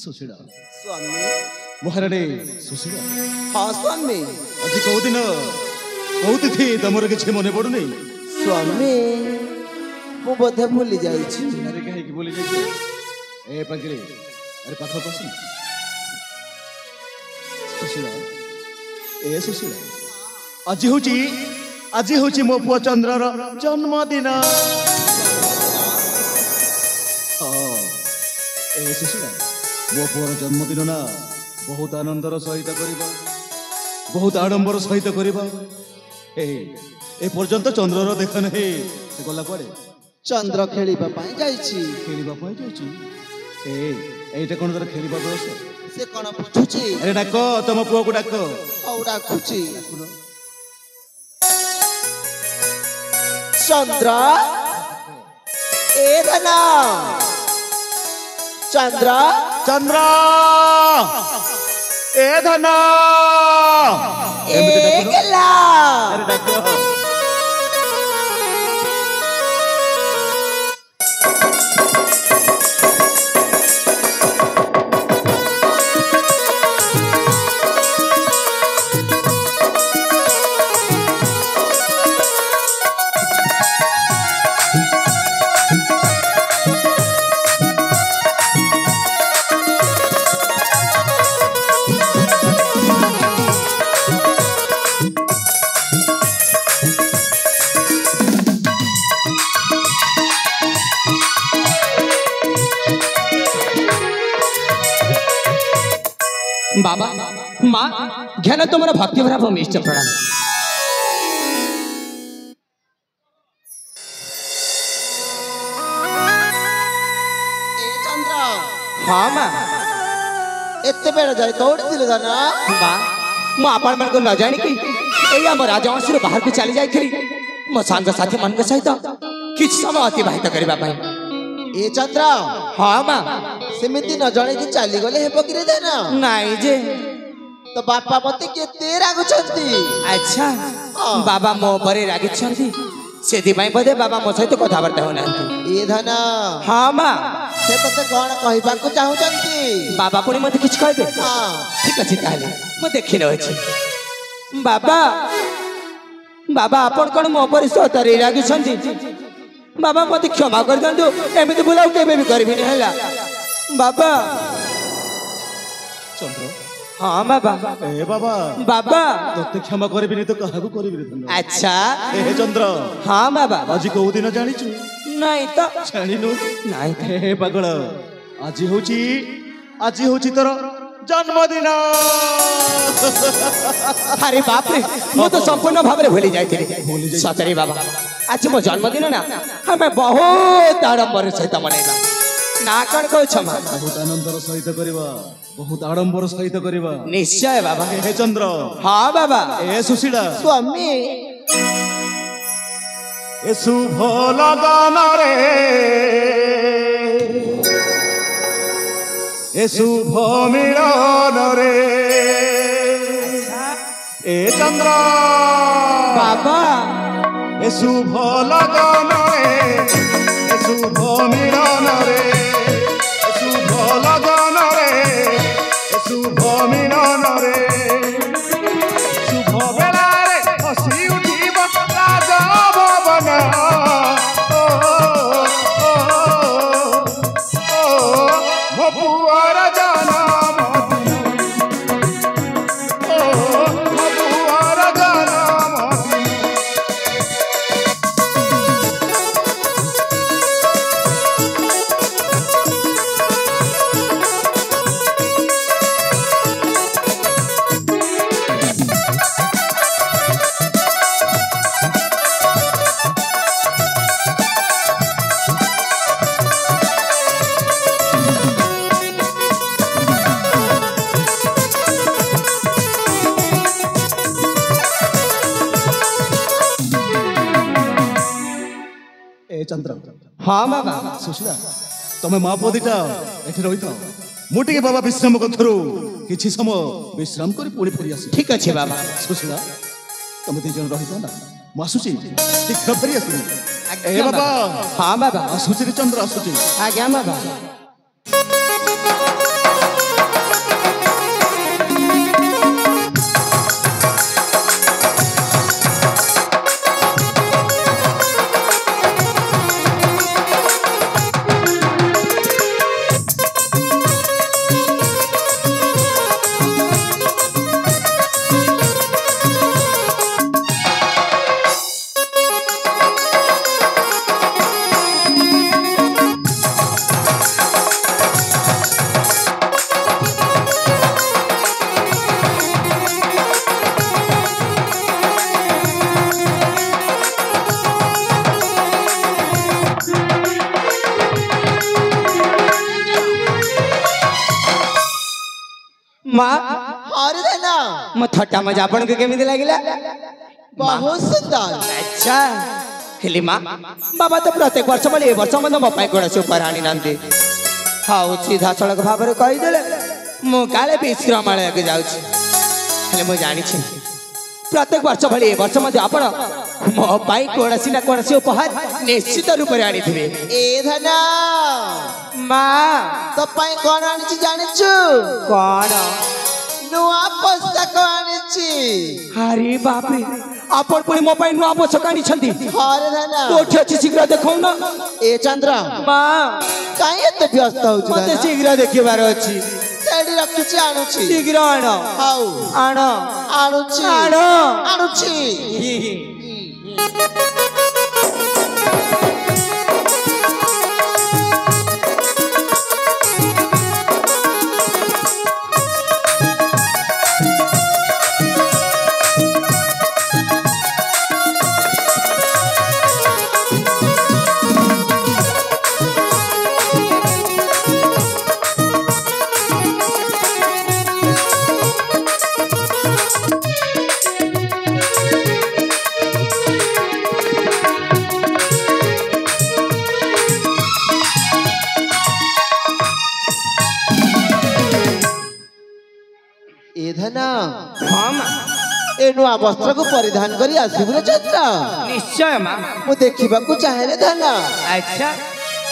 सुशीला स्वामी महाराणी सुशीला हाँ स्वामी आज कौ दिन कौ तिथि तुमर किसी मन पड़ुनी स्वामी मु बोधे भूली जाइछि अरे कहीं बोली जाइए ए पागली अरे पाख पसंद सुशीला ए सुशीला आज हूँ मो पुआ चंद्रर जन्मदिन ए सुशीला मो पुअर जन्मदिन ना बहुत आनंदर सहित करिबा बहुत आडंबर सहित करिबा ए पर्यंत चंद्रर देखा नहीं से गला पड़े चंद्र खेलिबा पाई जाइछि खेलिबा पाई जाइछि एटा कोन तर खेलिबा बयस से कोन पुछुछि अरे डाक तम पुआ को डाक औ डाकुछि चंद्र ए धना चंद्र चंद्र ए धना ए गेला अरे डाक बाबा माँ घ्यान तुम्हारा भक्ति भरा भूमिष्ठ प्रणाम चंद्र हाँ माँ एते बेड़ा जाय कौड़ी दिल धना माँ मु आपण मन को न जानी कि एई हम राजवंशी बाहर को चली जाइथली मो सांग साथी मन के सहित किछ समय अतिबाहित करबा पई ए चंद्र हाँ माँ सेमिति न जाने कि चली गले हेबो कि रे देना नाई जे तो बापा मते केते रागुछंती अच्छा बाबा मो परे रागिछंती सेति पई बदे बाबा मो सहित कथाबार्ता होना ए धना हाँ माँ से तते कोन कहिबा को चाहुचंती बाबा पुणी मते किछ कहबे हां ठीक अछि ताले मो देखि न अछि बाबा बाबा आपण कोन मो परे सतरे रागिछंती बाबा मते क्षमा कर दंतु एमिति बुलाउ केबे भी करबी न हला बाबा चंद्र हाँ बाबा ए बाबा बाबा तोते क्षमा करबिनी तो काहाकू करबी रे धन्य अच्छा ए चंद्र हाँ बाबा आज कौ दिन जानिछु नहीं तो जानिनु नहीं हे पागल आज होची तोर जन्मदिन अरे बाप रे मु तो संपूर्ण भाव रे भूली जाइथिली सतरे बाबा आज मो जन्मदिन ना हमें बहुत आडंबर सहित मनाइबा ना कौन कहो क्षमा बहुत आनंदर सहित करबा बहुत आडंबर सहित करबा निश्चय बाबा हे चंद्र हाँ बाबा ए सुशीला स्वामी ए शुभ लगन रे ए शुभ मिलन रे ए चंद्र बाबा ए शुभ लगन रे ए शुभ मिलन रे ए शुभ लगन रे ए शुभ मिलन रे शुभ बेला रे हसी उठिब राज भवन मो पुअर जनम मो पुअर जनम ए चंद्र हाँ बाबा सुशीला तमे माँ पदीटा एठी रही था मुटिके बाबा विश्राम करू किछि समय विश्राम करी पुणी फेरी आसी ठीक अच्छे बाबा सुशीला तमे दी जन रही ना मासुची शीघ्र फेरी आसी ए बाबा हाँ बाबा आसुची रे चंद्र आसुची आज्ञा बाबा माँ अरे देना मो थट्टा मजा आपन के केमिति लागिला बहुत सुंदर अच्छा हेली माँ बाबा तो प्रत्येक वर्ष बोले ए वर्ष मो पाई कोड़ा से ऊपर आनी नांदी हाउ सीधा सड़क भाବରେ कहि देले मो काले विश्रामालय के जाउछि हेले मो जानि छी प्रत्येक वर्ष भली ए वर्ष मध्ये आपण मो पाई कोड़सी ना कोड़सी उपहार निश्चित रूप रे आनी थिबे ए धना माँ तो पाई कौन आनिची जानिछु कोन नुआ पोशाक आनिची अरे बाप रे आपण पुणी मो पाई नुआ पोशाक आनी छंती अरे धना कोठी अछि शीघ्र देखौ न ए चंद्र माँ काई एते व्यस्त होउछु मते धना शीघ्र देखिबार अछि सेडी रखिछि आनुछि शीघ्र आण हाउ आण आनुछि आण आनुछि ए धना हम ए नुआ वस्त्र को परिधान करी आसिबुले चंद्र निश्चय माँ मु देखिबाकू चाहे धना अच्छा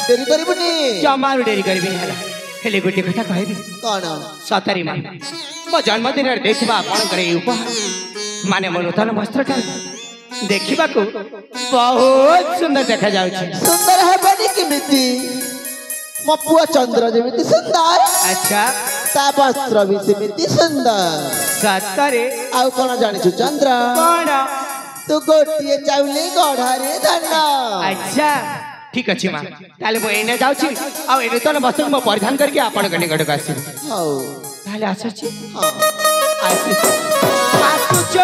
देरी करिबुनी जमारू डेरी करबी हला हेले गोटे कथा कहबी कोन सतरी माँ मो जन्मदिन रे देखिबा आपण करे उपहार माने मो नूतन वस्त्र टा देखिबा को बहुत सुंदर देखा जाउछि सुंदर है बनी किमिति मो पुआ चंद्र जेमिति सुंदर अच्छा ता वस्त्र भी सेमिति सुंदर सतरे आउ कोन जानिछु चंद्र कोन तू गोटिए चाउली गढ़ारे धना अच्छा ठीक अछि माँ ताले मो एने जाउछि आ ए नूतन वस्त्र मो परिधान करके आपण के निकट को आसी हाउ ताले आछछि हां आसी आछुछ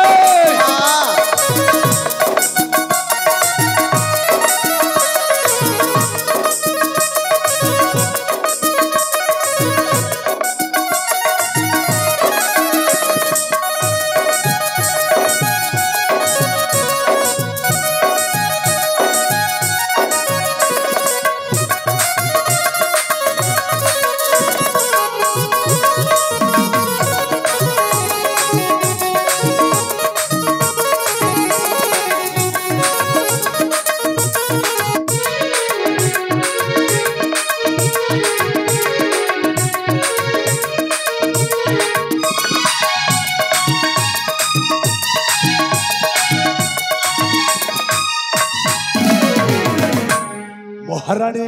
महाराणी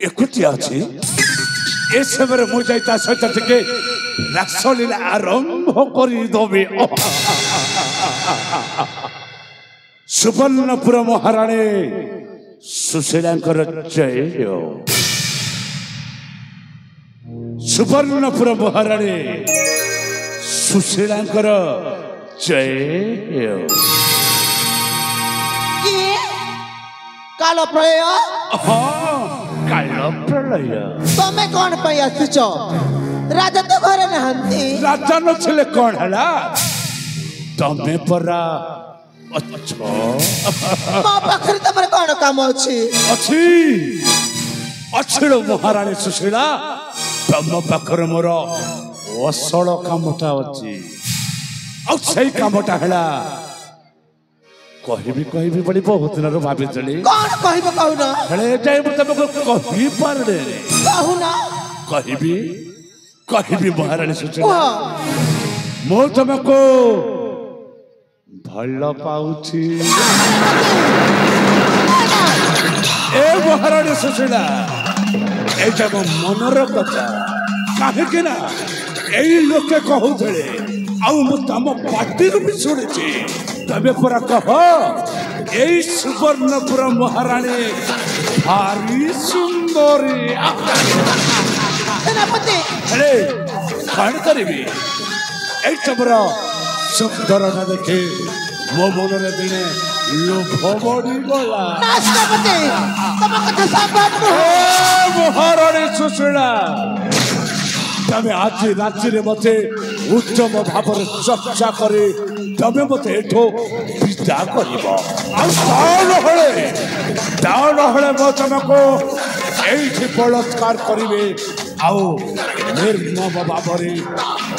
एकुटिया अछि ए समय मु जाइता सहित टिके रासलीला आरंभ करी दबे सुवर्णपुर महाराणी सुशीलांकर जय हो सुवर्णपुर महाराणी सुशीलांकर जय हो कालो प्रलय काल प्रलय तमे कोन पई आसिचो राजा तो घरे नहंती राजा नथिले कोन हला तमे परा अच्छो मो पाखरे तमरे कोन काम अछि अछि अछिलो महाराणी सुशीला तम पाखरे मोर असल कामटा अछि औ सही कामटा हला कहबी बड़ी बहुत दिन रो भाबी चली कोन कहिबो कहू ना हले जाय मु तमको कहि पारले कहू ना कहबी महाराणी सुशीला मो तमको भल पाउछि ए महाराणी सुशीला ए जब मनर कथा काहे के ना एई लोके कहउथले आउ मु तम पाटी भी सुनिछि तबे परा कह एई सुवर्णपुर महाराणी भारी सुंदरी सेनापति अरे खान करबी एई तमरा सुंदर न देखे मो मनरे दिने लोभ बड़ी गला सेनापति तम कथा सांबात नु ए महाराणी सुशीला ତମେ ଆଜି ରାତିରେ ମତେ ଉତ୍ତମ ଭାବରେ ଚର୍ଚ୍ଚା କରି ତମେ ମତେ ଏଠୁ ବିଦା କରିବ। ଆଉ ତା ନହେଲେ ମୁଁ ତମକୁ এইଠି বলৎকার করিবে ଆଉ ନିର୍ମମ ଭାବରେ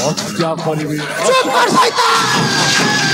ହତ୍ୟା କରିବେ। চুপ কর শয়তান!